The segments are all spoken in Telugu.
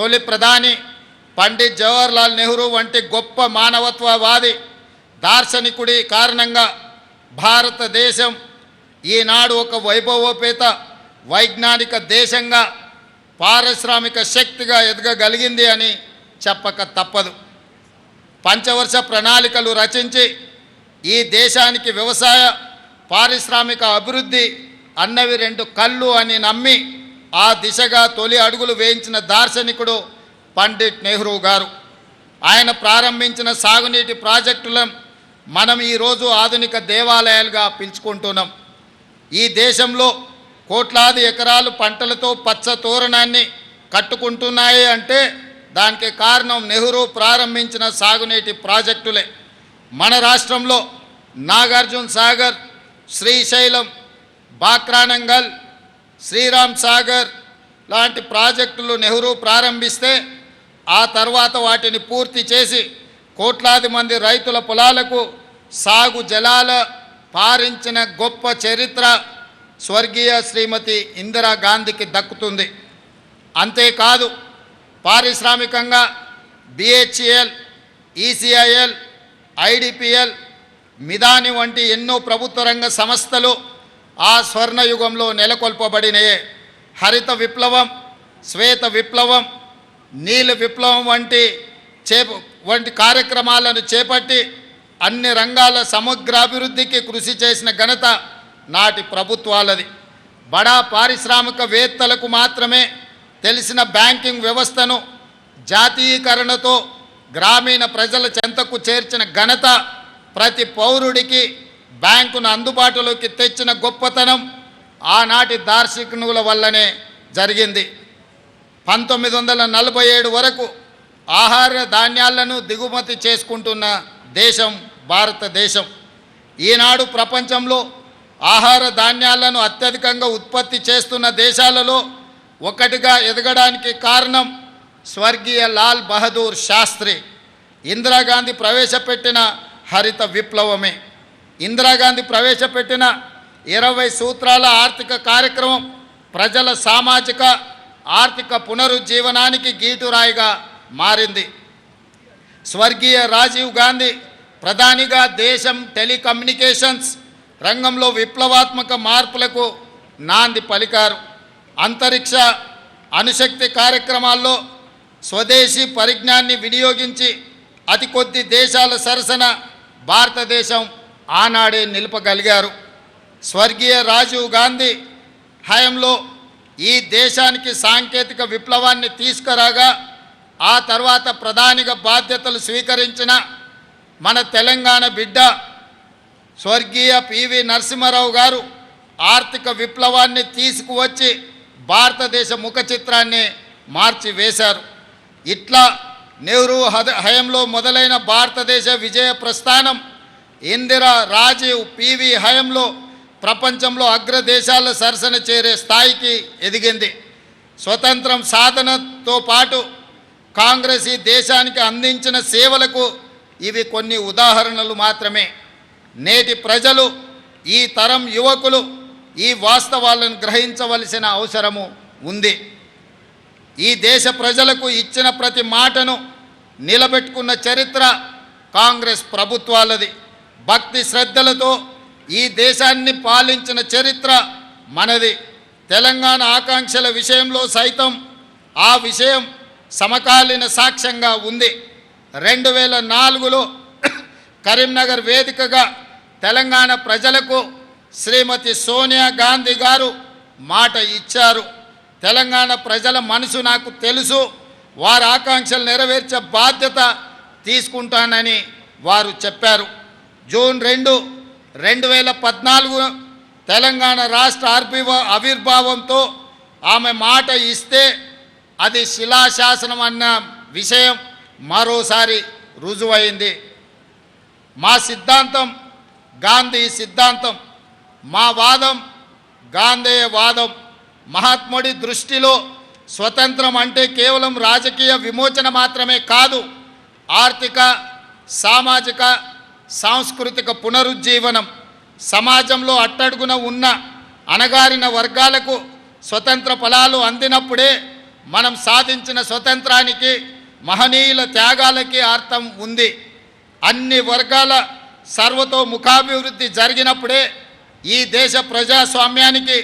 తొలి ప్రధాని పండిట్ జవహర్లాల్ నెహ్రూ వంటి గొప్ప మానవత్వవాది దార్శనికుడి కారణంగా భారతదేశం ఈనాడు ఒక వైభవోపేత వైజ్ఞానిక దేశంగా పారిశ్రామిక శక్తిగా ఎదగగలిగింది అని చెప్పక తప్పదు. పంచవర్ష ప్రణాళికలు రచించి ఈ దేశానికి వ్యవసాయ పారిశ్రామిక అభివృద్ధి అన్నవి రెండు కళ్ళు అని నమ్మి ఆ దిశగా తొలి అడుగులు వేయించిన దార్శనికుడు పండిట్ నెహ్రూ గారు. ఆయన ప్రారంభించిన సాగునీటి ప్రాజెక్టులను మనం ఈరోజు ఆధునిక దేవాలయాలుగా పిలుచుకుంటున్నాం. ఈ దేశంలో కోట్లాది ఎకరాలు పంటలతో పచ్చ తోరణాన్ని కట్టుకుంటున్నాయి అంటే దానికి కారణం నెహ్రూ ప్రారంభించిన సాగునీటి ప్రాజెక్టులే. మన రాష్ట్రంలో నాగార్జున సాగర్, శ్రీశైలం, బాక్రానంగల్, శ్రీరామ్ సాగర్ లాంటి ప్రాజెక్టులు నెహ్రూ ప్రారంభిస్తే ఆ తర్వాత వాటిని పూర్తి చేసి కోట్లాది మంది రైతుల పొలాలకు సాగు జలాల పారించిన గొప్ప చరిత్ర స్వర్గీయ శ్రీమతి ఇందిరాగాంధీకి దక్కుతుంది. అంతేకాదు పారిశ్రామికంగా బిహెచ్ఈఎల్, ఈసీఐఎల్, ఐడిపిఎల్, మిదాని వంటి ఎన్నో ప్రభుత్వ రంగ సంస్థలు ఆ స్వర్ణయుగంలో నెలకొల్పబడినయే. హరిత విప్లవం, శ్వేత విప్లవం, నీల విప్లవం వంటి కార్యక్రమాలను చేపట్టి అన్ని రంగాల సమగ్రాభివృద్ధికి కృషి చేసిన ఘనత నాటి ప్రభుత్వాలది. బడా పారిశ్రామికవేత్తలకు మాత్రమే తెలిసిన బ్యాంకింగ్ వ్యవస్థను జాతీయీకరణతో గ్రామీణ ప్రజల చెంతకు చేర్చిన ఘనత, ప్రతి పౌరుడికి బ్యాంకును అందుబాటులోకి తెచ్చిన గొప్పతనం ఆనాటి దార్శనికుల వల్లనే జరిగింది. 1947 వరకు ఆహార ధాన్యాలను దిగుమతి చేసుకుంటున్న దేశం భారతదేశం. ఈనాడు ప్రపంచంలో ఆహార ధాన్యాలను అత్యధికంగా ఉత్పత్తి చేస్తున్న దేశాలలో ఒకటిగా ఎదగడానికి కారణం స్వర్గీయ లాల్ బహదూర్ శాస్త్రి, ఇందిరాగాంధీ ప్రవేశపెట్టిన హరిత విప్లవమే. ఇందిరాగాంధీ ప్రవేశపెట్టిన 20 సూత్రాల ఆర్థిక కార్యక్రమం ప్రజల సామాజిక ఆర్థిక పునరుజ్జీవనానికి గీటురాయిగా మారింది. స్వర్గీయ రాజీవ్ గాంధీ ప్రధానిగా దేశం టెలికమ్యూనికేషన్స్ రంగంలో విప్లవాత్మక మార్పులకు నాంది పలికారు. అంతరిక్ష అణుశక్తి కార్యక్రమాల్లో స్వదేశీ పరిజ్ఞాన్ని వినియోగించి అతి కొద్ది దేశాల సరసన భారతదేశం ఆనాడే నిలపగలిగారు. స్వర్గీయ రాజీవ్ గాంధీ హయాంలో ఈ దేశానికి సాంకేతిక విప్లవాన్ని తీసుకురాగా ఆ తర్వాత ప్రధానిగా బాధ్యతలు స్వీకరించిన మన తెలంగాణ బిడ్డ స్వర్గీయ పివి నరసింహారావు గారు ఆర్థిక విప్లవాన్ని తీసుకువచ్చి భారతదేశ ముఖ చిత్రాన్ని మార్చివేశారు. ఇట్లా నెహ్రూ హయంలో మొదలైన భారతదేశ విజయ ప్రస్థానం ఇందిరా, రాజీవ్, పివి హయంలో ప్రపంచంలో అగ్రదేశాల సరసన చేరే స్థాయికి ఎదిగింది. స్వతంత్రం సాధనతో పాటు కాంగ్రెస్ ఈ దేశానికి అందించిన సేవలకు ఇవి కొన్ని ఉదాహరణలు మాత్రమే. నేటి ప్రజలు, ఈ తరం యువకులు ఈ వాస్తవాలను గ్రహించవలసిన అవసరము ఉంది. ఈ దేశ ప్రజలకు ఇచ్చిన ప్రతి మాటను నిలబెట్టుకున్న చరిత్ర కాంగ్రెస్ ప్రభుత్వాలది. భక్తి శ్రద్ధలతో ఈ దేశాన్ని పాలించిన చరిత్ర మనది. తెలంగాణ ఆకాంక్షల విషయంలో సైతం ఆ విషయం సమకాలీన సాక్ష్యంగా ఉంది. 2004లో కరీంనగర్ వేదికగా తెలంగాణ ప్రజలకు శ్రీమతి సోనియా గాంధీ గారు మాట ఇచ్చారు. తెలంగాణ ప్రజల మనసు నాకు తెలుసు, వారి ఆకాంక్షలు నెరవేర్చే బాధ్యత తీసుకుంటానని వారు చెప్పారు. జూన్ 2, 2014 తెలంగాణ రాష్ట్ర ఆవిర్భావంతో ఆమె మాట ఇస్తే అది శిలాశాసనం అన్న విషయం మరోసారి రుజువైంది. మా సిద్ధాంతం గాంధీ సిద్ధాంతం, మా వాదం గాంధేయ వాదం. మహాత్ముడి దృష్టిలో స్వతంత్రం అంటే కేవలం రాజకీయ విమోచన మాత్రమే కాదు, ఆర్థిక, సామాజిక, సాంస్కృతిక పునరుజ్జీవనం. సమాజంలో అట్టడుగున ఉన్న అణగారిన వర్గాలకు స్వతంత్ర ఫలాలు అందినప్పుడే మనం సాధించిన స్వతంత్రానికి మహనీయుల త్యాగాలకి అర్థం ఉంది. అన్ని వర్గాల సర్వతోముఖాభివృద్ధి జరిగినప్పుడే ఈ దేశ ప్రజాస్వామ్యానికి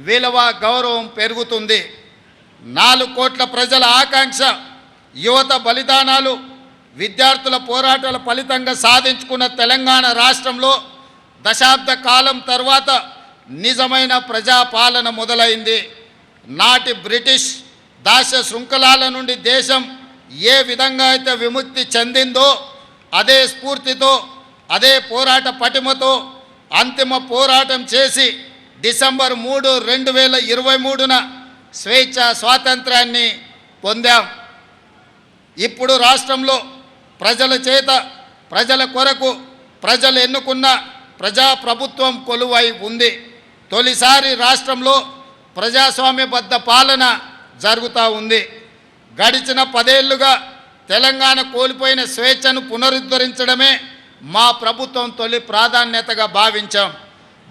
విలువ గౌరవం పెరుగుతుంది. 4 కోట్ల ప్రజల ఆకాంక్ష, యువత బలిదానాలు, విద్యార్థుల పోరాటాల ఫలితంగా సాధించుకున్న తెలంగాణ రాష్ట్రంలో దశాబ్ద కాలం తర్వాత నిజమైన ప్రజాపాలన మొదలైంది. నాటి బ్రిటిష్ దాస్య శృంఖలాల నుండి దేశం ఏ విధంగా అయితే విముక్తి చెందిందో అదే స్ఫూర్తితో, అదే పోరాట పటిమతో అంతిమ పోరాటం చేసి డిసెంబర్ 3, 2023న స్వేచ్ఛ స్వాతంత్రాన్ని పొందాం. ఇప్పుడు రాష్ట్రంలో ప్రజల చేత, ప్రజల కొరకు ప్రజలు ఎన్నుకున్న ప్రజాప్రభుత్వం కొలువై ఉంది. తొలిసారి రాష్ట్రంలో ప్రజాస్వామ్యబద్ధ పాలన జరుగుతూ ఉంది. గడిచిన 10 ఏళ్లుగా తెలంగాణ కోల్పోయిన స్వేచ్ఛను పునరుద్ధరించడమే మా ప్రభుత్వం తొలి ప్రాధాన్యతగా భావించాం.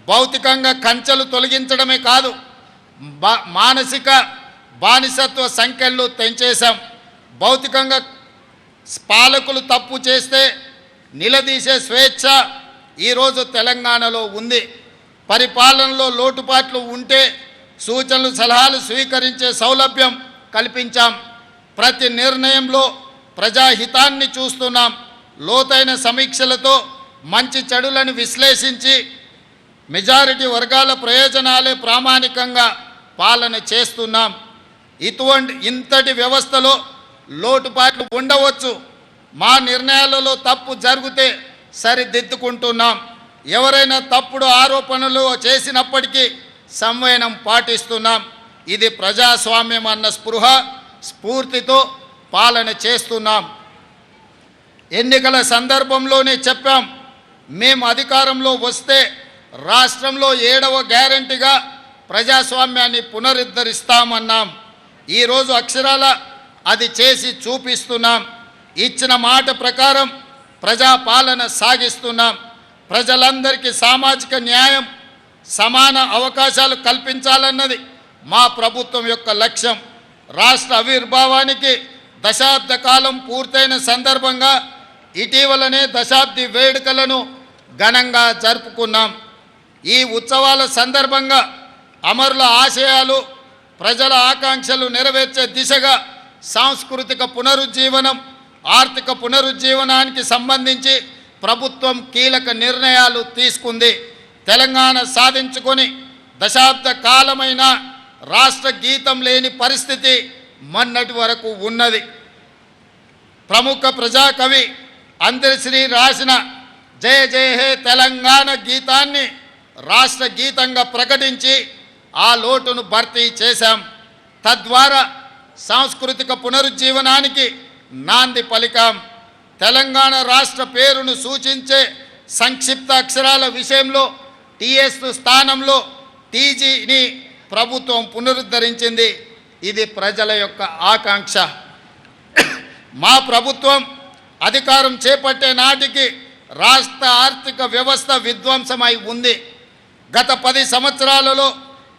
భౌతికంగా కంచెలు తొలగించడమే కాదు, మానసిక బానిసత్వ సంఖ్యలు తెంచేశాం. భౌతికంగా పాలకులు తప్పు చేస్తే నిలదీసే స్వేచ్ఛ ఈరోజు తెలంగాణలో ఉంది. పరిపాలనలో లోటుపాట్లు ఉంటే సూచనలు, సలహాలు స్వీకరించే సౌలభ్యం కల్పించాం. ప్రతి నిర్ణయంలో ప్రజాహితాన్ని చూస్తున్నాం. లోతైన సమీక్షలతో మంచి చెడులను విశ్లేషించి మెజారిటీ వర్గాల ప్రయోజనాలే ప్రామాణికంగా పాలన చేస్తున్నాం. ఇంతటి వ్యవస్థలో లోటుపాట్లు ఉండవచ్చు. మా నిర్ణయాలలో తప్పు జరిగితే సరిదిద్దుకుంటున్నాం. ఎవరైనా తప్పుడు ఆరోపణలు చేసినప్పటికీ సంవయనం పాటిస్తున్నాం. ఇది ప్రజాస్వామ్యం అన్న స్ఫూర్తితో పాలన చేస్తున్నాం. ఎన్నికల సందర్భంలోనే చెప్పాం, మేము అధికారంలో వస్తే రాష్ట్రంలో 7వ గ్యారంటీగా ప్రజాస్వామ్యాన్ని పునరుద్ధరిస్తామన్నాం. ఈరోజు అక్షరాల అది చేసి చూపిస్తున్నాం. ఇచ్చిన మాట ప్రకారం ప్రజాపాలన సాగిస్తున్నాం. ప్రజలందరికీ సామాజిక న్యాయం, సమాన అవకాశాలు కల్పించాలన్నది మా ప్రభుత్వం యొక్క లక్ష్యం. రాష్ట్ర ఆవిర్భావానికి దశాబ్ద కాలం పూర్తయిన సందర్భంగా ఇటీవలనే దశాబ్ది వేడుకలను ఘనంగా జరుపుకున్నాం. ఈ ఉత్సవాల సందర్భంగా అమరుల ఆశయాలు, ప్రజల ఆకాంక్షలు నెరవేర్చే దిశగా సాంస్కృతిక పునరుజ్జీవనం, ఆర్థిక పునరుజ్జీవనానికి సంబంధించి ప్రభుత్వం కీలక నిర్ణయాలు తీసుకుంది. తెలంగాణ సాధించుకొని దశాబ్ద కాలమైన రాష్ట్ర గీతం లేని పరిస్థితి మొన్నటి వరకు ఉన్నది. ప్రముఖ ప్రజాకవి అందరిశ్రీ రాసిన జయ జయ హే తెలంగాణ గీతాన్ని రాష్ట్ర గీతంగా ప్రకటించి ఆ లోటును భర్తీ చేశాం. తద్వారా సాంస్కృతిక పునరుజ్జీవనానికి నాంది పలికాం. తెలంగాణ రాష్ట్ర పేరును సూచించే సంక్షిప్త అక్షరాల విషయంలో టీఎస్ స్థానంలో టీజీని ప్రభుత్వం పునరుద్ధరించింది. ఇది ప్రజల యొక్క ఆకాంక్ష. మా ప్రభుత్వం అధికారం చేపట్టే నాటికి రాష్ట్ర ఆర్థిక వ్యవస్థ విధ్వంసమై ఉంది. గత 10 సంవత్సరాలలో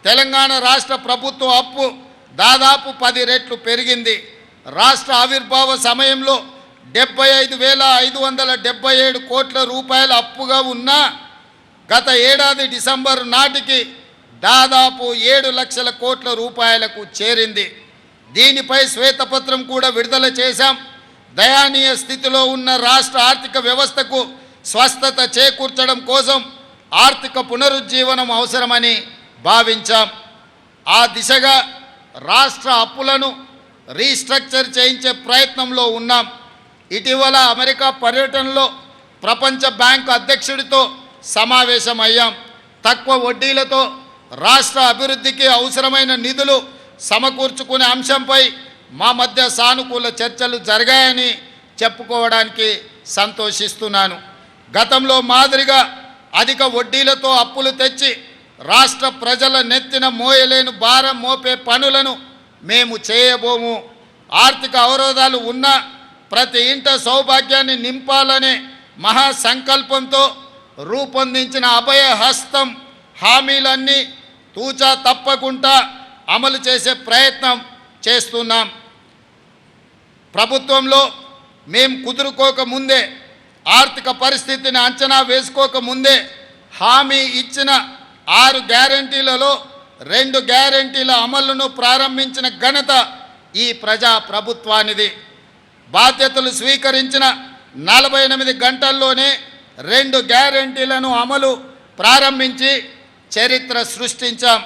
తెలంగాణ రాష్ట్ర ప్రభుత్వ అప్పు దాదాపు 10 రెట్లు పెరిగింది. రాష్ట్ర ఆవిర్భావ సమయంలో 75,577 కోట్ల రూపాయల అప్పుగా ఉన్నా గత ఏడాది డిసెంబర్ నాటికి దాదాపు 7 లక్షల కోట్ల రూపాయలకు చేరింది. దీనిపై శ్వేతపత్రం కూడా విడుదల చేశాం. దయానీయ స్థితిలో ఉన్న రాష్ట్ర ఆర్థిక వ్యవస్థకు స్వస్థత చేకూర్చడం కోసం ఆర్థిక పునరుజ్జీవనం అవసరమని భావించాం. ఆ దిశగా రాష్ట్ర అప్పులను రీస్ట్రక్చర్ చేయించే ప్రయత్నంలో ఉన్నాం. ఇటీవల అమెరికా పర్యటనలో ప్రపంచ బ్యాంకు అధ్యక్షుడితో సమావేశమయ్యాం. తక్కువ వడ్డీలతో రాష్ట్ర అభివృద్ధికి అవసరమైన నిధులు సమకూర్చుకునే అంశంపై మా మధ్య సానుకూల చర్చలు జరిగాయని చెప్పుకోవడానికి సంతోషిస్తున్నాను. గతంలో మాదిరిగా అధిక వడ్డీలతో అప్పులు తెచ్చి రాష్ట్ర ప్రజల నెత్తిన మోయలేని భారం మోపే పనులను మేము చేయబోము. ఆర్థిక అవరోధాలు ఉన్నా ప్రతి ఇంట సౌభాగ్యాన్ని నింపాలనే మహాసంకల్పంతో రూపొందించిన అభయ హస్తం హామీలన్నీ తూచా తప్పకుండా అమలు చేసే ప్రయత్నం చేస్తున్నాం. ప్రభుత్వంలో మేము కుదురుకోక ముందే, ఆర్థిక పరిస్థితిని అంచనా వేసుకోక ముందే హామీ ఇచ్చిన 6 గ్యారెంటీలలో 2 గ్యారెంటీల అమలును ప్రారంభించిన ఘనత ఈ ప్రజా ప్రభుత్వానిది. బాధ్యతలు స్వీకరించిన 48 గంటల్లోనే 2 గ్యారెంటీలను అమలు ప్రారంభించి చరిత్ర సృష్టించాం.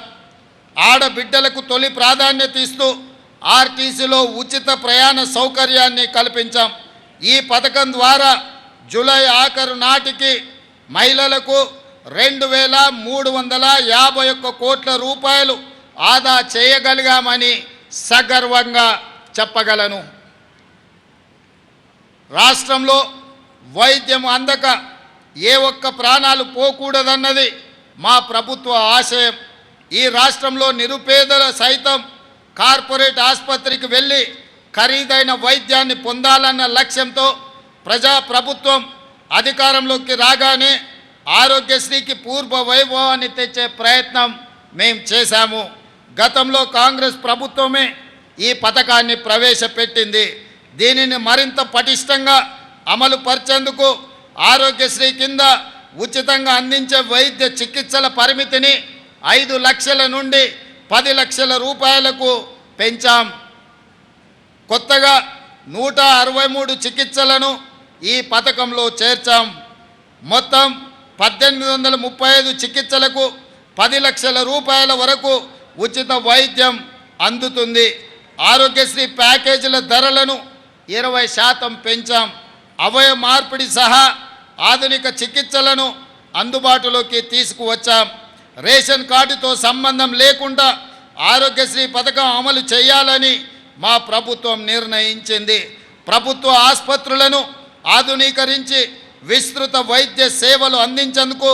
ఆడబిడ్డలకు తొలి ప్రాధాన్యత ఇస్తూ ఆర్టీసీలో ఉచిత ప్రయాణ సౌకర్యాన్ని కల్పించాం. ఈ పథకం ద్వారా జూలై ఆఖరు నాటికి మహిళలకు 2,351 కోట్ల రూపాయలు ఆదా చేయగలిగామని సగర్వంగా చెప్పగలను. రాష్ట్రంలో వైద్యం అందక ఏ ఒక్క ప్రాణాలు పోకూడదన్నది మా ప్రభుత్వ ఆశయం. ఈ రాష్ట్రంలో నిరుపేదల సైతం కార్పొరేట్ ఆసుపత్రికి వెళ్ళి ఖరీదైన వైద్యాన్ని పొందాలన్న లక్ష్యంతో ప్రజా ప్రభుత్వం అధికారంలోకి రాగానే ఆరోగ్యశ్రీకి పూర్వ వైభవాన్ని తెచ్చే ప్రయత్నం మేము చేశాము. గతంలో కాంగ్రెస్ ప్రభుత్వమే ఈ పథకాన్ని ప్రవేశపెట్టింది. దీనిని మరింత పటిష్టంగా అమలు పరిచేందుకు ఆరోగ్యశ్రీ కింద ఉచితంగా అందించే వైద్య చికిత్సల పరిమితిని 5 లక్షల నుండి 10 లక్షల రూపాయలకు పెంచాం. కొత్తగా 163 చికిత్సలను ఈ పథకంలో చేర్చాం. మొత్తం 1835 చికిత్సలకు 10 లక్షల రూపాయల వరకు ఉచిత వైద్యం అందుతుంది. ఆరోగ్యశ్రీ ప్యాకేజీల ధరలను 20% పెంచాం. అవయవ మార్పిడి సహా ఆధునిక చికిత్సలను అందుబాటులోకి తీసుకువచ్చాం. రేషన్ కార్డుతో సంబంధం లేకుండా ఆరోగ్యశ్రీ పథకం అమలు చేయాలని మా ప్రభుత్వం నిర్ణయించింది. ప్రభుత్వ ఆసుపత్రులను ఆధునీకరించి విస్తృత వైద్య సేవలు అందించేందుకు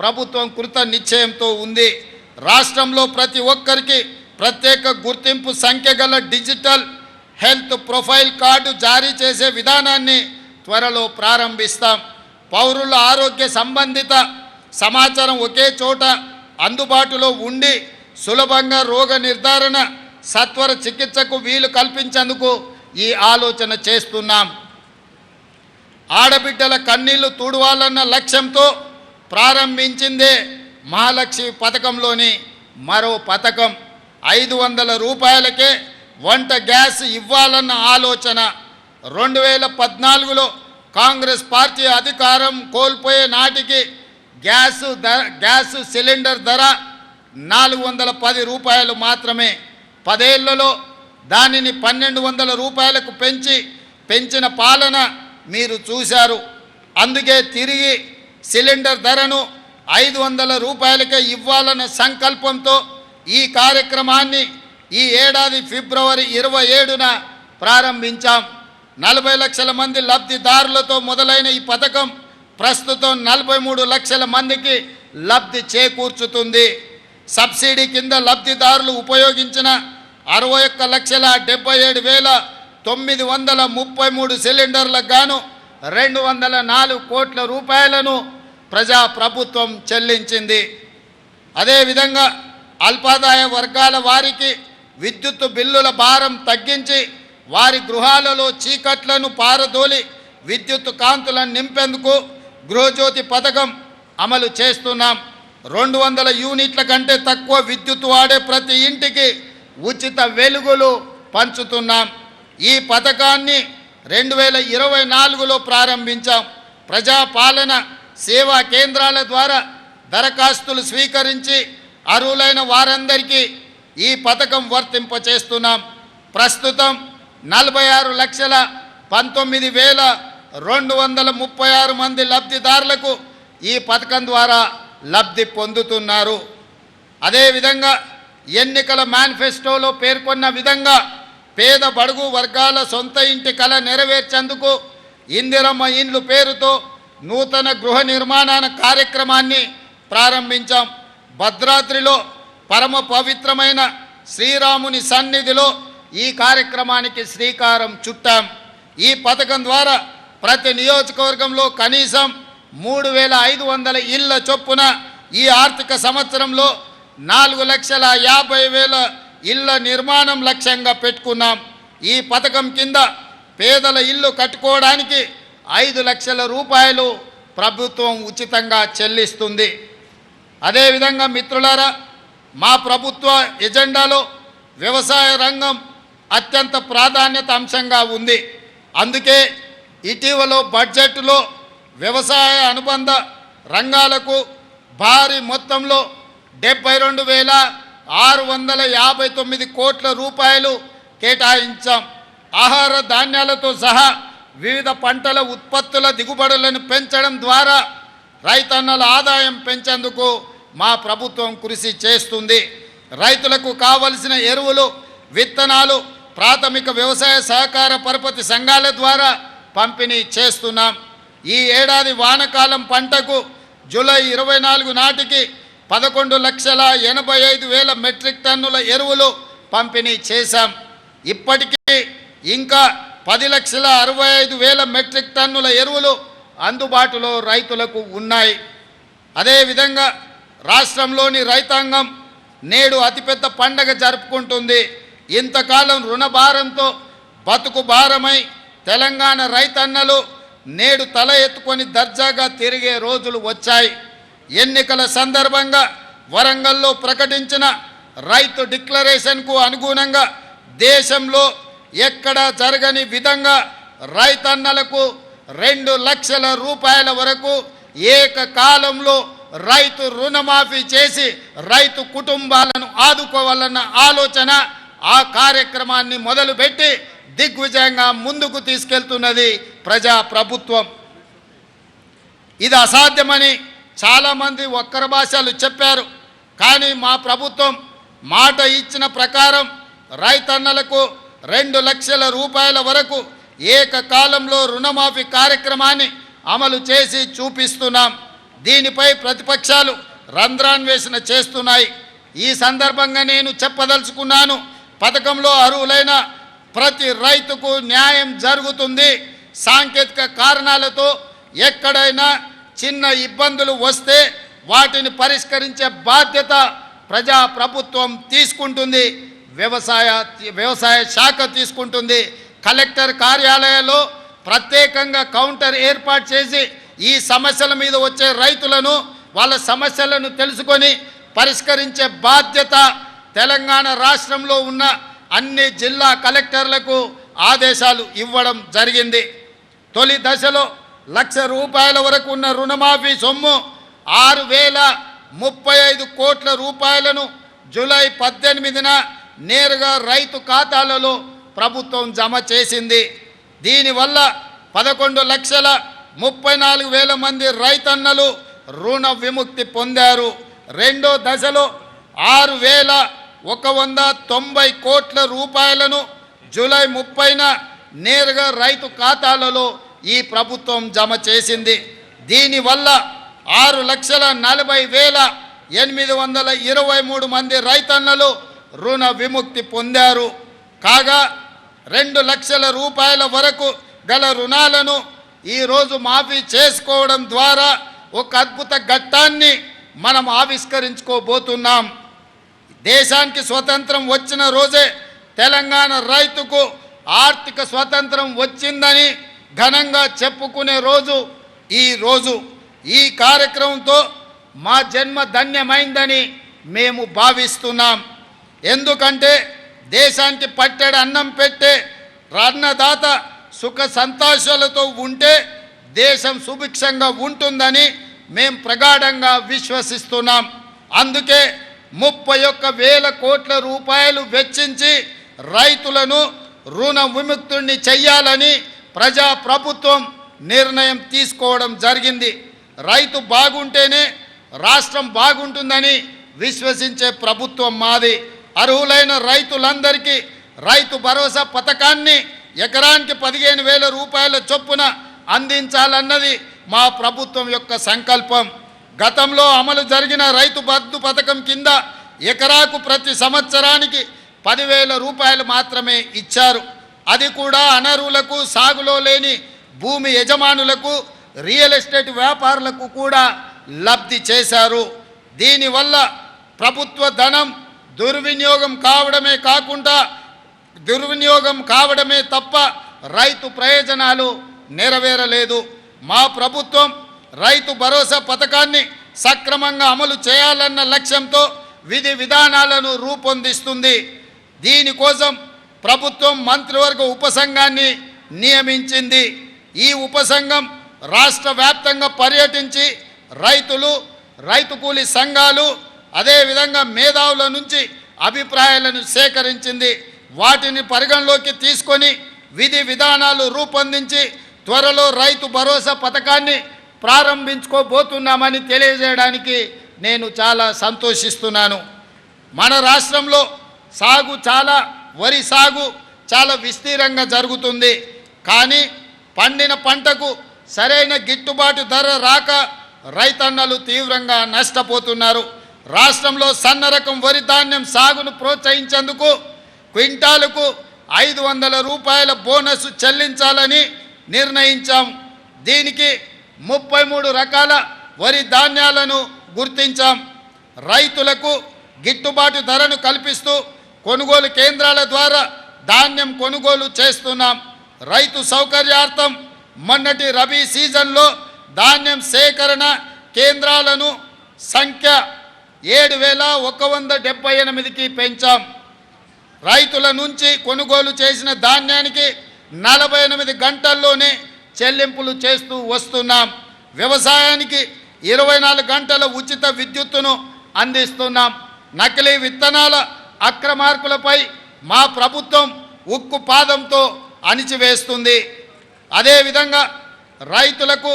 ప్రభుత్వం కృత నిశ్చయంతో ఉంది. రాష్ట్రంలో ప్రతి ఒక్కరికి ప్రత్యేక గుర్తింపు సంఖ్య గల డిజిటల్ హెల్త్ ప్రొఫైల్ కార్డు జారీ చేసే విధానాన్ని త్వరలో ప్రారంభిస్తాం. పౌరుల ఆరోగ్య సంబంధిత సమాచారం ఒకే చోట అందుబాటులో ఉండి సులభంగా రోగ నిర్ధారణ, సత్వర చికిత్సకు వీలు కల్పించేందుకు ఈ ఆలోచన చేస్తున్నాం. ఆడబిడ్డల కన్నీళ్లు తుడవాలన్న లక్ష్యంతో ప్రారంభించిందే మహాలక్ష్మి పథకంలోని మరో పథకం. 500 రూపాయలకే వంట గ్యాస్ ఇవ్వాలన్న ఆలోచన. 2014లో కాంగ్రెస్ పార్టీ అధికారం కోల్పోయే నాటికి గ్యాస్ సిలిండర్ ధర 410 రూపాయలు మాత్రమే. 10 ఏళ్లలో దానిని 1200 రూపాయలకు పెంచిన పాలన మీరు చూశారు. అందుకే తిరిగి సిలిండర్ ధరను 500 రూపాయలకే ఇవ్వాలన్న సంకల్పంతో ఈ కార్యక్రమాన్ని ఈ ఏడాది ఫిబ్రవరి 27న ప్రారంభించాం. 40 లక్షల మంది లబ్ధిదారులతో మొదలైన ఈ పథకం ప్రస్తుతం 43 లక్షల మందికి లబ్ధి చేకూర్చుతుంది. సబ్సిడీ కింద లబ్ధిదారులు ఉపయోగించిన 61,77,933 సిలిండర్లకు గాను 204 కోట్ల రూపాయలను ప్రజా ప్రభుత్వం చెల్లించింది. అదేవిధంగా అల్పాదాయ వర్గాల వారికి విద్యుత్ బిల్లుల భారం తగ్గించి వారి గృహాలలో చీకట్లను పారదోలి విద్యుత్ కాంతులను నింపేందుకు గృహజ్యోతి పథకం అమలు చేస్తున్నాం. 200 యూనిట్ల కంటే తక్కువ విద్యుత్ వాడే ప్రతి ఇంటికి ఉచిత వెలుగులు పంచుతున్నాం. ఈ పథకాన్ని 2024లో ప్రారంభించాం. ప్రజాపాలన సేవా కేంద్రాల ద్వారా దరఖాస్తులు స్వీకరించి అర్హులైన వారందరికీ ఈ పథకం వర్తింపచేస్తున్నాం. ప్రస్తుతం 46,19,236 మంది లబ్ధిదారులకు ఈ పథకం ద్వారా లబ్ధి పొందుతున్నారు. అదేవిధంగా ఎన్నికల మేనిఫెస్టోలో పేర్కొన్న విధంగా పేద బడుగు వర్గాల సొంత ఇంటి కల నెరవేర్చేందుకు ఇందిరమ్మ ఇండ్లు పేరుతో నూతన గృహ నిర్మాణ కార్యక్రమాన్ని ప్రారంభించాం. భద్రాద్రిలో పరమ పవిత్రమైన శ్రీరాముని సన్నిధిలో ఈ కార్యక్రమానికి శ్రీకారం చుట్టాం. ఈ పథకం ద్వారా ప్రతి నియోజకవర్గంలో కనీసం 3,500 ఇళ్ల చొప్పున ఈ ఆర్థిక సంవత్సరంలో 4,50,000 ఇళ్ల నిర్మాణం లక్ష్యంగా పెట్టుకున్నాం. ఈ పథకం కింద పేదల ఇల్లు కట్టుకోవడానికి 5 లక్షల రూపాయలు ప్రభుత్వం ఉచితంగా చెల్లిస్తుంది. అదేవిధంగా మిత్రులారా, మా ప్రభుత్వ ఎజెండాలో వ్యవసాయ రంగం అత్యంత ప్రాధాన్యత అంశంగా ఉంది. అందుకే ఇటీవల బడ్జెట్లో వ్యవసాయ అనుబంధ రంగాలకు భారీ మొత్తంలో 72,659 కోట్ల రూపాయలు కేటాయించాం. ఆహార ధాన్యాలతో సహా వివిధ పంటల ఉత్పత్తుల దిగుబడులను పెంచడం ద్వారా రైతన్నల ఆదాయం పెంచేందుకు మా ప్రభుత్వం కృషి చేస్తుంది. రైతులకు కావలసిన ఎరువులు, విత్తనాలు ప్రాథమిక వ్యవసాయ సహకార పరపతి సంఘాల ద్వారా పంపిణీ చేస్తున్నాం. ఈ ఏడాది వానాకాలం పంటకు జూలై 24 నాటికి 11,85,000 మెట్రిక్ టన్నుల ఎరువులు పంపిణీ చేశాం. ఇప్పటికీ ఇంకా 10,65,000 మెట్రిక్ టన్నుల ఎరువులు అందుబాటులో రైతులకు ఉన్నాయి. అదేవిధంగా రాష్ట్రంలోని రైతాంగం నేడు అతిపెద్ద పండగ జరుపుకుంటుంది. ఇంతకాలం రుణభారంతో బతుకు భారమై తెలంగాణ రైతన్నలు నేడు తల ఎత్తుకొని దర్జాగా తిరిగే రోజులు వచ్చాయి. ఎన్నికల సందర్భంగా వరంగల్లో ప్రకటించిన రైతు డిక్లరేషన్కు అనుగుణంగా దేశంలో ఎక్కడా జరగని విధంగా రైతన్నలకు 2 లక్షల రూపాయల వరకు ఏకకాలంలో రైతు రుణమాఫీ చేసి రైతు కుటుంబాలను ఆదుకోవాలన్న ఆలోచన, ఆ కార్యక్రమాన్ని మొదలుపెట్టి దిగ్విజయంగా ముందుకు తీసుకెళ్తున్నది ప్రజా ప్రభుత్వం. ఇది అసాధ్యమని చాలామంది వక్ర భాషలు చెప్పారు. కానీ మా ప్రభుత్వం మాట ఇచ్చిన ప్రకారం రైతన్నలకు 2 లక్షల రూపాయల వరకు ఏకకాలంలో రుణమాఫీ కార్యక్రమాన్ని అమలు చేసి చూపిస్తున్నాం. దీనిపై ప్రతిపక్షాలు రంధ్రాన్వేషణ చేస్తున్నాయి. ఈ సందర్భంగా నేను చెప్పదలుచుకున్నాను, పథకంలో అర్హులైన ప్రతి రైతుకు న్యాయం జరుగుతుంది. సాంకేతిక కారణాలతో ఎక్కడైనా చిన్న ఇబ్బందులు వస్తే వాటిని పరిష్కరించే బాధ్యత ప్రజా ప్రభుత్వం తీసుకుంటుంది, వ్యవసాయ శాఖ తీసుకుంటుంది. కలెక్టర్ కార్యాలయాల్లో ప్రత్యేకంగా కౌంటర్ ఏర్పాటు చేసి ఈ సమస్యల మీద వచ్చే రైతులను, వాళ్ళ సమస్యలను తెలుసుకొని పరిష్కరించే బాధ్యత తెలంగాణ రాష్ట్రంలో ఉన్న అన్ని జిల్లా కలెక్టర్లకు ఆదేశాలు ఇవ్వడం జరిగింది. తొలి దశలో 1,00,000 రూపాయల వరకు ఉన్న రుణమాఫీ సొమ్ము 6,035 కోట్ల రూపాయలను జూలై 18న నేరుగా రైతు ఖాతాలలో ప్రభుత్వం జమ చేసింది. దీనివల్ల 11,34,000 మంది రైతన్నలు రుణ విముక్తి పొందారు. రెండో దశలో 6,190 కోట్ల రూపాయలను జూలై 30న నేరుగా రైతు ఖాతాలలో ఈ ప్రభుత్వం జమ చేసింది. దీనివల్ల 6,40,823 మంది రైతన్నలు రుణ విముక్తి పొందారు. కాగా 2 లక్షల రూపాయల వరకు గల రుణాలను ఈరోజు మాఫీ చేసుకోవడం ద్వారా ఒక అద్భుత ఘట్టాన్ని మనం ఆవిష్కరించుకోబోతున్నాం. దేశానికి స్వతంత్రం వచ్చిన రోజే తెలంగాణ రైతుకు ఆర్థిక స్వతంత్రం వచ్చిందని ఘనంగా చెప్పుకునే రోజు ఈ రోజు. ఈ కార్యక్రమంతో మా జన్మ ధన్యమైందని మేము భావిస్తున్నాం. ఎందుకంటే దేశానికి పట్టెడు అన్నం పెట్టే అన్నదాత సుఖ సంతోషాలతో ఉంటే దేశం సుభిక్షంగా ఉంటుందని మేము ప్రగాఢంగా విశ్వసిస్తున్నాం. అందుకే 31,000 కోట్ల రూపాయలు వెచ్చించి రైతులను రుణ విముక్తుల్ని చెయ్యాలని ప్రజా ప్రభుత్వం నిర్ణయం తీసుకోవడం జరిగింది. రైతు బాగుంటేనే రాష్ట్రం బాగుంటుందని విశ్వసించే ప్రభుత్వం మాది. అర్హులైన రైతులందరికీ రైతు భరోసా పథకాన్ని ఎకరానికి 15,000 రూపాయల చొప్పున అందించాలన్నది మా ప్రభుత్వం యొక్క సంకల్పం. గతంలో అమలు జరిగిన రైతు బంధు పథకం కింద ఎకరాకు ప్రతి సంవత్సరానికి 10,000 రూపాయలు మాత్రమే ఇచ్చారు. అది కూడా అనర్హులకు, సాగులో లేని భూమి యజమానులకు, రియల్ ఎస్టేట్ వ్యాపారులకు కూడా లబ్ధి చేశారు. దీనివల్ల ప్రభుత్వ ధనం దుర్వినియోగం కావడమే తప్ప రైతు ప్రయోజనాలు నెరవేరలేదు. మా ప్రభుత్వం రైతు భరోసా పథకాన్ని సక్రమంగా అమలు చేయాలన్న లక్ష్యంతో విధి విధానాలను రూపొందిస్తుంది. దీనికోసం ప్రభుత్వం మంత్రివర్గ ఉపసంఘాన్ని నియమించింది. ఈ ఉపసంఘం రాష్ట్ర వ్యాప్తంగా పర్యటించి రైతులు, రైతు కూలీ సంఘాలు, అదేవిధంగా మేధావుల నుంచి అభిప్రాయాలను సేకరించింది. వాటిని పరిగణలోకి తీసుకొని విధి విధానాలు రూపొందించి త్వరలో రైతు భరోసా పథకాన్ని ప్రారంభించుకోబోతున్నామని తెలియజేయడానికి నేను చాలా సంతోషిస్తున్నాను. మన రాష్ట్రంలో వరి సాగు చాలా విస్తీర్ణంగా జరుగుతుంది. కానీ పండిన పంటకు సరైన గిట్టుబాటు ధర రాక రైతన్నలు తీవ్రంగా నష్టపోతున్నారు. రాష్ట్రంలో సన్న రకం వరి ధాన్యం సాగును ప్రోత్సహించేందుకు క్వింటాలుకు 500 రూపాయల బోనస్ చెల్లించాలని నిర్ణయించాం. దీనికి 33 రకాల వరి ధాన్యాలను గుర్తించాం. రైతులకు గిట్టుబాటు ధరను కల్పిస్తూ కొనుగోలు కేంద్రాల ద్వారా ధాన్యం కొనుగోలు చేస్తున్నాం. రైతు సౌకర్యార్థం మొన్నటి రబీ సీజన్లో ధాన్యం సేకరణ కేంద్రాలను సంఖ్య 7178కి పెంచాం. రైతుల నుంచి కొనుగోలు చేసిన ధాన్యానికి 48 గంటల్లోనే చెల్లింపులు చేస్తూ వస్తున్నాం. వ్యవసాయానికి 24 గంటల ఉచిత విద్యుత్తును అందిస్తున్నాం. నకిలీ విత్తనాల అక్రమార్కులపై మా ప్రభుత్వం ఉక్కు పాదంతో అణిచివేస్తుంది. అదేవిధంగా రైతులకు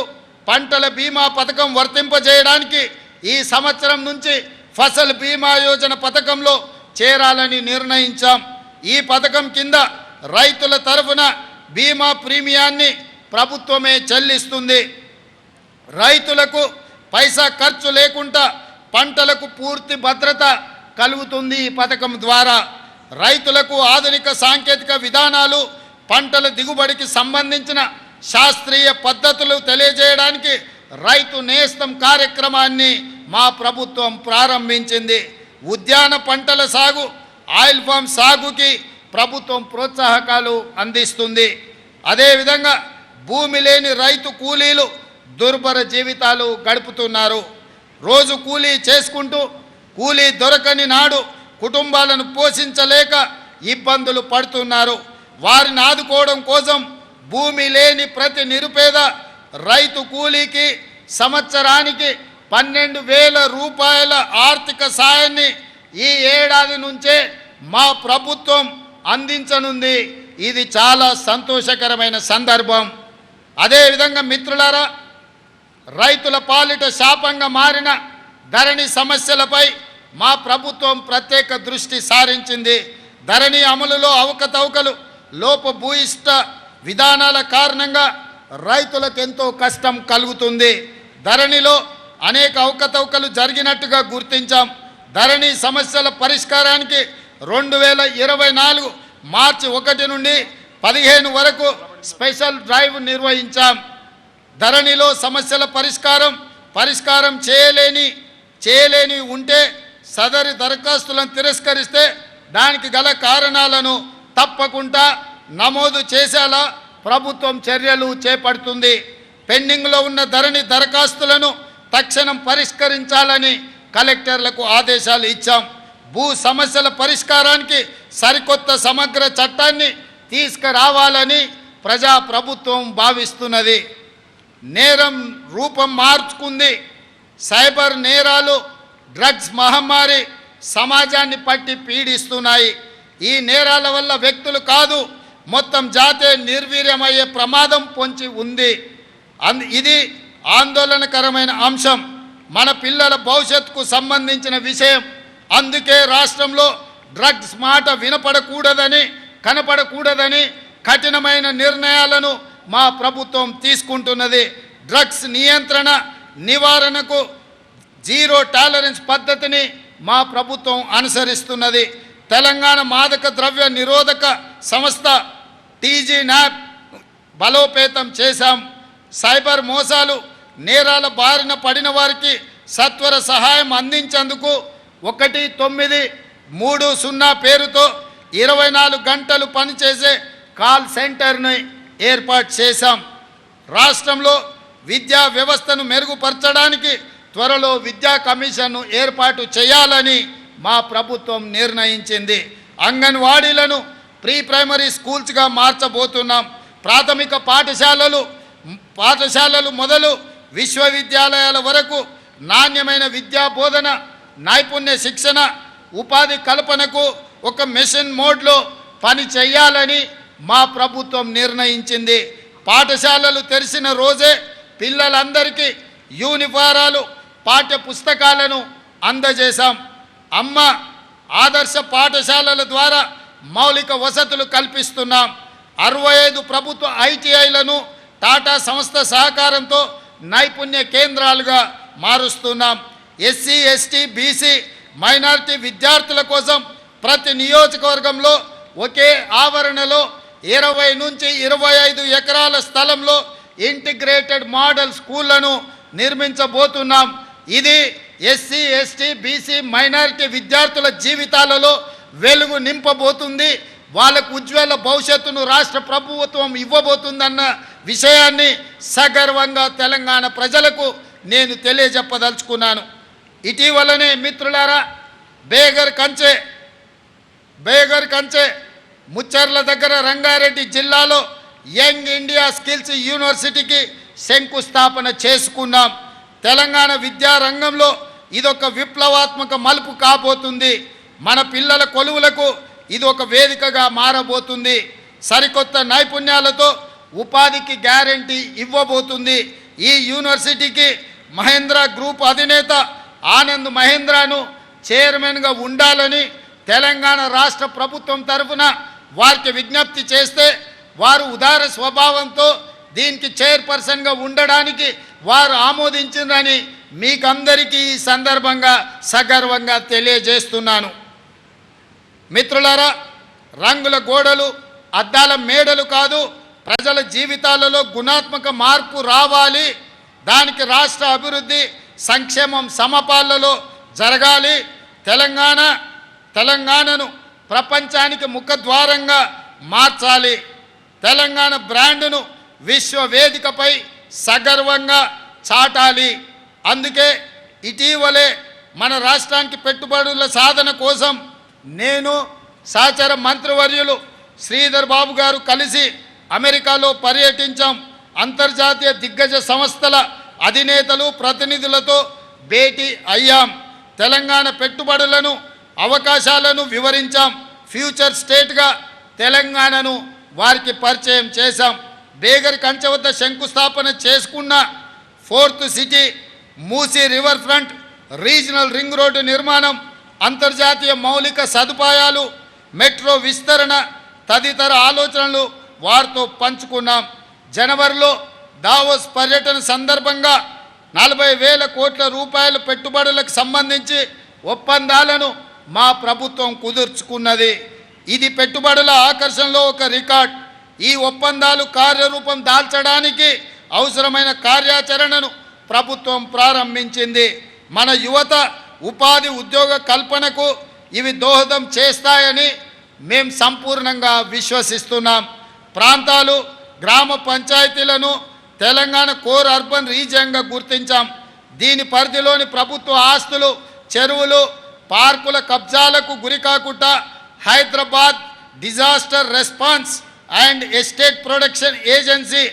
పంటల బీమా పథకం వర్తింపజేయడానికి ఈ సంవత్సరం నుంచి ఫసల్ బీమా యోజన పథకంలో చేరాలని నిర్ణయించాం. ఈ పథకం కింద రైతుల తరఫున బీమా ప్రీమియాన్ని ప్రభుత్వమే చెల్లిస్తుంది. రైతులకు పైసా ఖర్చు లేకుండా పంటలకు పూర్తి భద్రత కలుగుతుంది. ఈ పథకం ద్వారా రైతులకు ఆధునిక సాంకేతిక విధానాలు, పంటల దిగుబడికి సంబంధించిన శాస్త్రీయ పద్ధతులు తెలియజేయడానికి రైతు నేస్తం కార్యక్రమాన్ని మా ప్రభుత్వం ప్రారంభించింది. ఉద్యాన పంటల సాగు, ఆయిల్ ఫామ్ సాగుకి ప్రభుత్వం ప్రోత్సాహకాలు అందిస్తుంది. అదేవిధంగా భూమి లేని రైతు కూలీలు దుర్భర జీవితాలు గడుపుతున్నారు. రోజు కూలీ చేసుకుంటూ కూలీ దొరకని నాడు కుటుంబాలను పోషించలేక ఇబ్బందులు పడుతున్నారు. వారిని ఆదుకోవడం కోసం భూమి లేని ప్రతి నిరుపేద రైతు కూలీకి సంవత్సరానికి 12,000 రూపాయల ఆర్థిక సాయాన్ని ఈ ఏడాది నుంచే మా ప్రభుత్వం అందించనుంది. ఇది చాలా సంతోషకరమైన సందర్భం. అదేవిధంగా మిత్రులారా, రైతుల పాలిట శాపంగా మారిన ధరణి సమస్యలపై మా ప్రభుత్వం ప్రత్యేక దృష్టి సారించింది. ధరణి అమలులో అవకతవకలు, లోపభూయిష్ట విధానాల కారణంగా రైతులకు ఎంతో కష్టం కలుగుతుంది. ధరణిలో అనేక అవకతవకలు జరిగినట్టుగా గుర్తించాం. ధరణి సమస్యల పరిష్కారానికి 2024 మార్చి 1 నుండి 15 వరకు స్పెషల్ డ్రైవ్ నిర్వహించాం. ధరణిలో సమస్యల పరిష్కారం చేయలేని ఉంటే సదరి దరఖాస్తులను తిరస్కరిస్తే దానికి గల కారణాలను తప్పకుండా నమోదు చేసేలా ప్రభుత్వం చర్యలు చేపడుతుంది. పెండింగ్లో ఉన్న ధరణి దరఖాస్తులను తక్షణం పరిష్కరించాలని కలెక్టర్లకు ఆదేశాలు ఇచ్చాం. భూ సమస్యల పరిష్కారానికి సరికొత్త సమగ్ర చట్టాన్ని తీసుకురావాలని ప్రభుత్వం భావిస్తున్నది. నేరం రూపం మార్చుకుంది. సైబర్ నేరాలు, డ్రగ్స్ మహమ్మారి సమాజాన్ని పట్టి పీడిస్తున్నాయి. ఈ నేరాల వల్ల వ్యక్తులు కాదు, మొత్తం జాతే నిర్వీర్యమయ్యే ప్రమాదం పొంచి ఉంది. ఇది ఆందోళనకరమైన అంశం. మన పిల్లల భవిష్యత్తుకు సంబంధించిన విషయం. అందుకే రాష్ట్రంలో డ్రగ్స్ మాట కనపడకూడదని కఠినమైన నిర్ణయాలను మా ప్రభుత్వం తీసుకుంటున్నది. డ్రగ్స్ నివారణకు జీరో టాలరెన్స్ పద్ధతిని మా ప్రభుత్వం అనుసరిస్తున్నది. తెలంగాణ మాదక ద్రవ్య నిరోధక సంస్థ టీజీ న్యాప్ బలోపేతం చేశాం. సైబర్ మోసాలు, నేరాల బారిన పడిన వారికి సత్వర సహాయం అందించేందుకు 30 పేరుతో 24 గంటలు పనిచేసే కాల్ సెంటర్ని ఏర్పాటు చేశాం. రాష్ట్రంలో విద్యా వ్యవస్థను మెరుగుపరచడానికి త్వరలో విద్యా కమిషన్ను ఏర్పాటు చేయాలని మా ప్రభుత్వం నిర్ణయించింది. అంగన్వాడీలను ప్రీ ప్రైమరీ స్కూల్స్గా మార్చబోతున్నాం. ప్రాథమిక పాఠశాలలు మొదలు విశ్వవిద్యాలయాల వరకు నాణ్యమైన విద్యా బోధన, నైపుణ్య శిక్షణ, ఉపాధి కల్పనకు ఒక మిషన్ మోడ్లో పని చేయాలని మా ప్రభుత్వం నిర్ణయించింది. పాఠశాలలు తెరిచిన రోజే పిల్లలందరికీ యూనిఫారాలు, పాఠ్య పుస్తకాలను అందజేశాం. అమ్మ ఆదర్శ పాఠశాలల ద్వారా మౌలిక వసతులు కల్పిస్తున్నాం. 65 ప్రభుత్వ ఐటీఐలను టాటా సంస్థ సహకారంతో నైపుణ్య కేంద్రాలుగా మారుస్తున్నాం. ఎస్సీ, ఎస్టీ, బీసీ, మైనారిటీ విద్యార్థుల కోసం ప్రతి నియోజకవర్గంలో ఒకే ఆవరణలో 20 నుంచి 25 ఎకరాల స్థలంలో ఇంటిగ్రేటెడ్ మోడల్ స్కూళ్లను నిర్మించబోతున్నాం. ఇది ఎస్సీ, ఎస్టీ, బీసీ, మైనారిటీ విద్యార్థుల జీవితాలలో వెలుగు నింపబోతుంది. వాళ్ళకు ఉజ్వల భవిష్యత్తును రాష్ట్ర ప్రభుత్వం ఇవ్వబోతుందన్న విషయాన్ని సగర్వంగా తెలంగాణ ప్రజలకు నేను తెలియజెప్పదలుచుకున్నాను. ఇటీవలనే మిత్రులారా బేగర్ కంచె ముచ్చర్ల దగ్గర రంగారెడ్డి జిల్లాలో యంగ్ ఇండియా స్కిల్స్ యూనివర్సిటీకి శంకుస్థాపన చేసుకున్నాం. తెలంగాణ విద్యా రంగంలో ఇదొక విప్లవాత్మక మలుపు కాబోతుంది. మన పిల్లల కొలువులకు ఇది ఒక వేదికగా మారబోతుంది. సరికొత్త నైపుణ్యాలతో ఉపాధికి గ్యారంటీ ఇవ్వబోతుంది. ఈ యూనివర్సిటీకి మహేంద్ర గ్రూప్ అధినేత ఆనంద్ మహేంద్రను చైర్మన్గా ఉండాలని తెలంగాణ రాష్ట్ర ప్రభుత్వం తరఫున వారికి విజ్ఞప్తి చేస్తే వారు ఉదార స్వభావంతో దీనికి చైర్పర్సన్గా ఉండడానికి వారు ఆమోదించిందని మీకందరికీ ఈ సందర్భంగా సగర్వంగా తెలియజేస్తున్నాను. మిత్రులారా, రంగుల గోడలు, అద్దాల మేడలు కాదు, ప్రజల జీవితాలలో గుణాత్మక మార్పు రావాలి. దానికి రాష్ట్ర అభివృద్ధి, సంక్షేమం సమపాలలో జరగాలి. తెలంగాణను ప్రపంచానికి ముఖద్వారంగా మార్చాలి. తెలంగాణ బ్రాండును విశ్వవేదికపై సగర్వంగా చాటాలి. అందుకే ఇటీవలే మన రాష్ట్రానికి పెట్టుబడుల సాధన కోసం నేను సహచర మంత్రివర్యులు శ్రీధర్ బాబు గారు కలిసి అమెరికాలో పర్యటించాం. అంతర్జాతీయ దిగ్గజ సంస్థల అధినేతలు, ప్రతినిధులతో భేటీ అయ్యాం. తెలంగాణ పెట్టుబడులను, అవకాశాలను వివరించాం. ఫ్యూచర్ స్టేట్గా తెలంగాణను వారికి పరిచయం చేశాం. బేగర్ కంచె వద్ద శంకుస్థాపన చేసుకున్న 4th city, Musi river front, regional ring road నిర్మాణం, అంతర్జాతీయ మౌలిక సదుపాయాలు, మెట్రో విస్తరణ తదితర ఆలోచనలు వారితో పంచుకున్నాం. జనవరిలో దావోస్ పర్యటన సందర్భంగా 40,000 కోట్ల రూపాయల పెట్టుబడులకు సంబంధించి ఒప్పందాలను మా ప్రభుత్వం కుదుర్చుకున్నది. ఇది పెట్టుబడుల ఆకర్షణలో ఒక రికార్డ్. ఈ ఒప్పందాలు కార్యరూపం దాల్చడానికి అవసరమైన కార్యాచరణను ప్రభుత్వం ప్రారంభించింది. మన యువత ఉపాధి, ఉద్యోగ కల్పనకు ఇవి దోహదం చేస్తాయని మేము సంపూర్ణంగా విశ్వసిస్తున్నాం. ప్రాంతాలు, గ్రామ పంచాయతీలను తెలంగాణ కోర్ అర్బన్ రీజియన్గా గుర్తించాం. దీని పరిధిలోని ప్రభుత్వ ఆస్తులు, చెరువులు, పార్కుల కబ్జాలకు గురికాకుండా Hyderabad disaster response and estate protection agency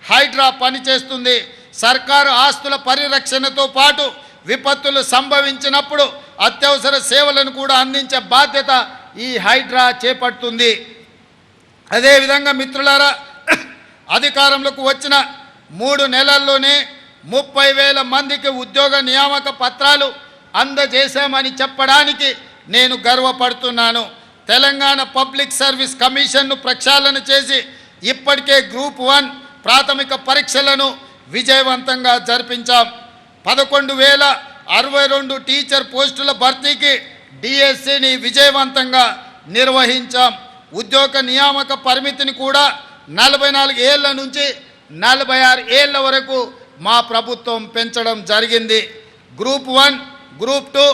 HYDRAA పనిచేస్తుంది. సర్కారు ఆస్తుల పరిరక్షణతో పాటు విపత్తులు సంభవించినప్పుడు అత్యవసర సేవలను కూడా అందించే బాధ్యత ఈ హైడ్రా చేపడుతుంది. అదేవిధంగా మిత్రులారా, అధికారంలోకి వచ్చిన 3 నెలల్లోనే 30,000 మందికి ఉద్యోగ నియామక పత్రాలు అందజేశామని చెప్పడానికి నేను గర్వపడుతున్నాను. తెలంగాణ పబ్లిక్ సర్వీస్ కమిషన్ను ప్రక్షాళన చేసి ఇప్పటికే గ్రూప్ 1 ప్రాథమిక పరీక్షలను విజయవంతంగా జరిపించాం. 11,062 టీచర్ పోస్టుల భర్తీకి డిఎస్సిని విజయవంతంగా నిర్వహించాం. ఉద్యోగ నియామక పరిమితిని కూడా 44 ఏళ్ల నుంచి 46 ఏళ్ల వరకు మా ప్రభుత్వం పెంచడం జరిగింది. గ్రూప్ 1, గ్రూప్ 2,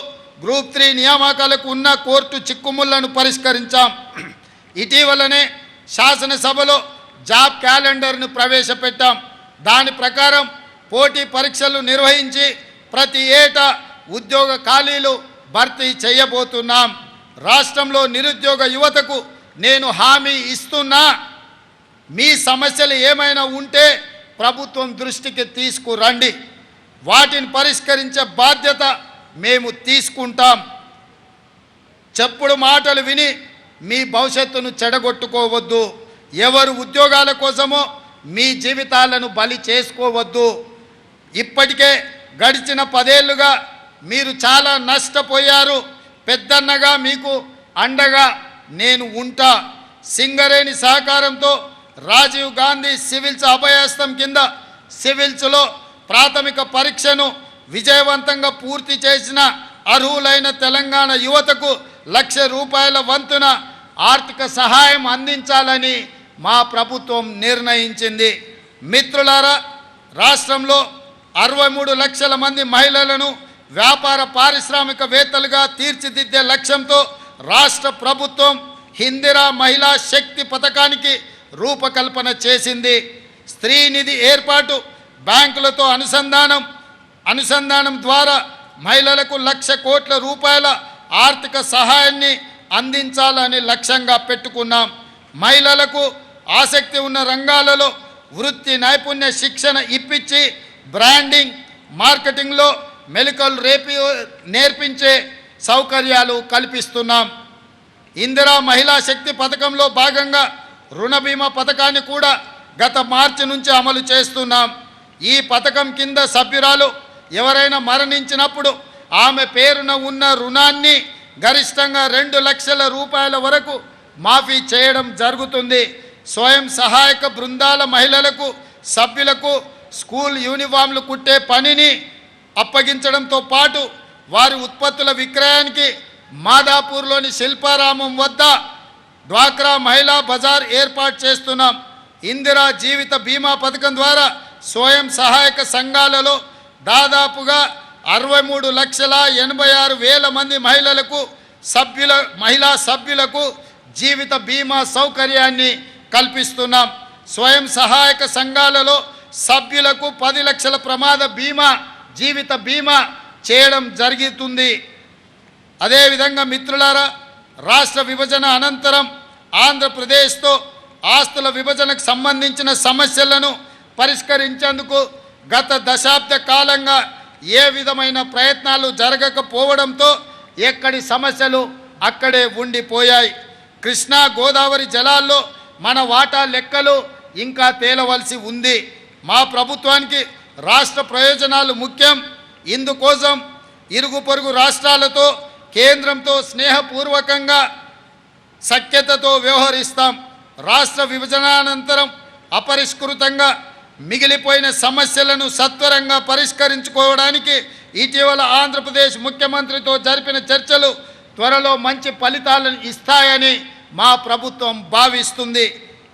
గ్రూప్ 3 నియామకాలకు ఉన్న కోర్టు చిక్కుముళ్లను పరిష్కరించాం. ఇటీవలనే శాసనసభలో జాబ్ క్యాలెండర్ను ప్రవేశపెట్టాం. దాని ప్రకారం పోటీ పరీక్షలు నిర్వహించి ప్రతి ఏటా ఉద్యోగ ఖాళీలు భర్తీ చేయబోతున్నాం. రాష్ట్రంలో నిరుద్యోగ యువతకు నేను హామీ ఇస్తున్నా, మీ సమస్యలు ఏమైనా ఉంటే ప్రభుత్వం దృష్టికి తీసుకురండి, వాటిని పరిష్కరించే బాధ్యత మేము తీసుకుంటాం. చెప్పుడు మాటలు విని మీ భవిష్యత్తును చెడగొట్టుకోవద్దు. ఎవరు ఉద్యోగాల కోసమో మీ జీవితాలను బలి చేసుకోవద్దు. ఇప్పటికే గడిచిన 10 ఏళ్లుగా మీరు చాలా నష్టపోయారు. పెద్దన్నగా మీకు అండగా నేను ఉంటా. సింగరేణి సహకారంతో రాజీవ్ గాంధీ సివిల్స్ అభయహస్తం కింద సివిల్స్లో ప్రాథమిక పరీక్షను విజయవంతంగా పూర్తి చేసిన అర్హులైన తెలంగాణ యువతకు ₹1,00,000 వంతున ఆర్థిక సహాయం అందించాలని మా ప్రభుత్వం నిర్ణయించింది. మిత్రులారా, రాష్ట్రంలో 63 లక్షల మంది మహిళలను వ్యాపార పారిశ్రామికవేత్తలుగా తీర్చిదిద్దే లక్ష్యంతో రాష్ట్ర ప్రభుత్వం ఇందిరా మహిళా శక్తి పథకానికి రూపకల్పన చేసింది. స్త్రీ నిధి ఏర్పాటు, బ్యాంకులతో అనుసంధానం ద్వారా మహిళలకు ₹1,00,000 కోట్ల ఆర్థిక సహాయాన్ని అందించాలని లక్ష్యంగా పెట్టుకున్నాం. మహిళలకు ఆసక్తి ఉన్న రంగాలలో వృత్తి నైపుణ్య శిక్షణ ఇప్పించి బ్రాండింగ్, మార్కెటింగ్లో మెలకువలు నేర్పించే సౌకర్యాలు కల్పిస్తున్నాం. ఇందిరా మహిళా శక్తి పథకంలో భాగంగా రుణ బీమా పథకాన్ని కూడా గత మార్చి నుంచి అమలు చేస్తున్నాం. ఈ పథకం కింద సభ్యురాలు ఎవరైనా మరణించినప్పుడు ఆమె పేరున ఉన్న రుణాన్ని గరిష్టంగా ₹2,00,000 వరకు మాఫీ చేయడం జరుగుతుంది. స్వయం సహాయక బృందాల మహిళలకు సభ్యులకు స్కూల్ యూనిఫామ్లు కుట్టే పనిని అప్పగించడంతో పాటు వారి ఉత్పత్తుల విక్రయానికి మాదాపూర్లోని శిల్పారామం వద్ద డ్వాక్రా మహిళా బజార్ ఏర్పాటు చేస్తున్నాం. ఇందిరా జీవిత బీమా పథకం ద్వారా స్వయం సహాయక సంఘాలలో దాదాపుగా 63,86,000 మంది మహిళా సభ్యులకు జీవిత బీమా సౌకర్యాన్ని కల్పిస్తున్నాం. స్వయం సహాయక సంఘాలలో సభ్యులకు 10 లక్షల ప్రమాద బీమా, జీవిత బీమా చేయడం జరుగుతుంది. అదేవిధంగా మిత్రులారా, రాష్ట్ర విభజన అనంతరం ఆంధ్రప్రదేశ్తో ఆస్తుల విభజనకు సంబంధించిన సమస్యలను పరిష్కరించేందుకు గత దశాబ్ద కాలంగా ఏ విధమైన ప్రయత్నాలు జరగకపోవడంతో ఎక్కడి సమస్యలు అక్కడే ఉండిపోయాయి. కృష్ణా గోదావరి జలాల్లో మన వాటా లెక్కలు ఇంకా తేలవలసి ఉంది. మా ప్రభుత్వానికి రాష్ట్ర ప్రయోజనాలు ముఖ్యం. ఇందుకోసం ఇరుగు పొరుగు రాష్ట్రాలతో కేంద్రంతో స్నేహపూర్వకంగా సఖ్యతతో వ్యవహరిస్తాం. రాష్ట్ర విభజనానంతరం అపరిష్కృతంగా మిగిలిపోయిన సమస్యలను సత్వరంగా పరిష్కరించుకోవడానికి ఇటీవల ఆంధ్రప్రదేశ్ ముఖ్యమంత్రితో జరిపిన చర్చలు త్వరలో మంచి ఫలితాలను ఇస్తాయని మా ప్రభుత్వం భావిస్తుంది.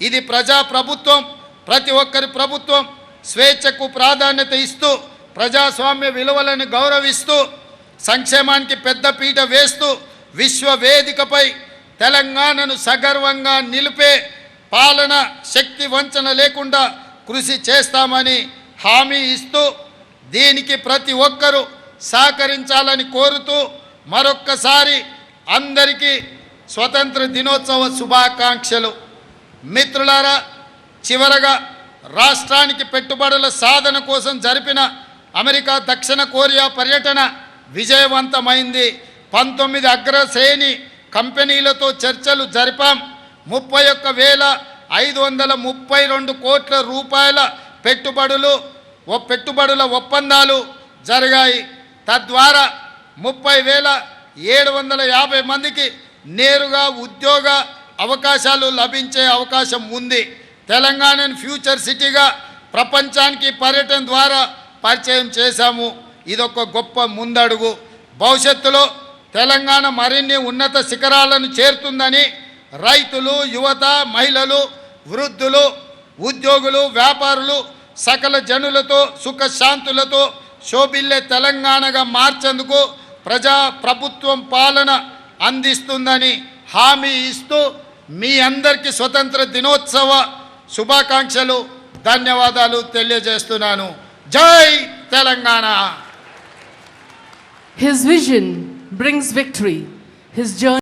ఇది ప్రజా ప్రభుత్వం, ప్రతి ఒక్కరి ప్రభుత్వం. స్వేచ్ఛకు ప్రాధాన్యత ఇస్తూ, ప్రజాస్వామ్య విలువలను గౌరవిస్తూ, సంక్షేమానికి పెద్దపీట వేస్తూ విశ్వ వేదికపై తెలంగాణను సగర్వంగా నిలిపే పాలన శక్తి వంచన లేకుండా కృషి చేస్తామని హామీ ఇస్తూ దీనికి ప్రతి ఒక్కరూ సహకరించాలని కోరుతూ మరొక్కసారి అందరికీ స్వతంత్ర దినోత్సవ శుభాకాంక్షలు. మిత్రులారా, చివరగా రాష్ట్రానికి పెట్టుబడుల సాధన కోసం జరిపిన అమెరికా, దక్షిణ కొరియా పర్యటన విజయవంతమైంది. 19 అగ్రశ్రేణి కంపెనీలతో చర్చలు జరిపాం. 31,532 కోట్ల రూపాయల పెట్టుబడుల ఒప్పందాలు జరిగాయి. తద్వారా 30,750 మందికి నేరుగా ఉద్యోగ అవకాశాలు లభించే అవకాశం ఉంది. తెలంగాణను ఫ్యూచర్ సిటీగా ప్రపంచానికి పర్యటన ద్వారా పరిచయం చేశాము. ఇదొక గొప్ప ముందడుగు. భవిష్యత్తులో తెలంగాణ మరిన్ని ఉన్నత శిఖరాలను చేరుతుందని రైతులు, యువత, మహిళలు, వృద్ధులు, ఉద్యోగులు, వ్యాపారులు సకల జనులతో సుఖశాంతులతో శోభిల్లే తెలంగాణగా మార్చేందుకు ప్రజా ప్రభుత్వం పాలన అందిస్తుందని హామీ ఇస్తూ మీ అందరికీ స్వతంత్ర దినోత్సవ శుభాకాంక్షలు, ధన్యవాదాలు తెలియజేస్తున్నాను. జై Telangana. His vision brings victory. His journey